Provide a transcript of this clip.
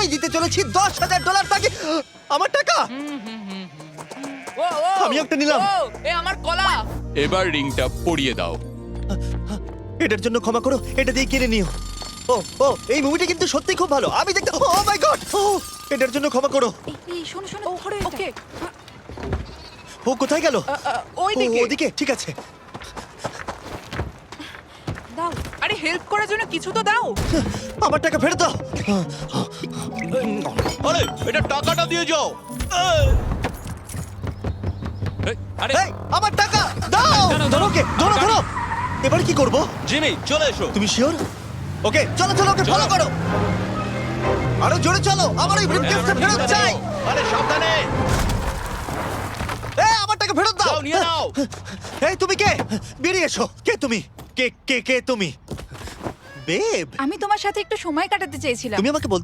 আমি দিতে চলেছি $10,000 তাকে। আমার টাকা ও ও আমি একটা নিলাম। ও এ আমার কলা। এবার রিংটা পরিয়ে দাও। এটার জন্য ক্ষমা করো, এটা দিয়ে কিনে নিও। ও ও এই মুভিটা কিন্তু সত্যি খুব ভালো, আমি দেখতে। ও মাই গড, এটার জন্য ক্ষমা করো। এই শোনো শোনো ধরো এটা। ওকে ও কোথায় গেল? ওই দিকে। ওদিকে, ঠিক আছে। দাও। আরে হেল্প করার জন্য কিছু তো দাও। আমার টাকা ফেরত দাও। আরে এটা টাকাটা দিয়ে যাও। আরে এই, আমার টাকা দাও। দাঁড়াও, ধরো ওকে, ধরো ধরো। এবার কি করব? জিমি চলে এসো। তুমি শিওর? ওকে চলো চলো, ওকে ফলো করো। আরো জোরে চলো, আমার এই ব্রিফকেসটা ফেরত চাই। আরে সাবধানে এই আমার টাকা ফেরত দাও। যাও নিয়ে নাও। এই তুমি কে? বেরিয়ে এসো। কে তুমি? কে কে কে তুমি? বেব, আমি তোমার সাথে একটু সময় কাটাতে চেয়েছিলাম। তুমি আমাকে বলতে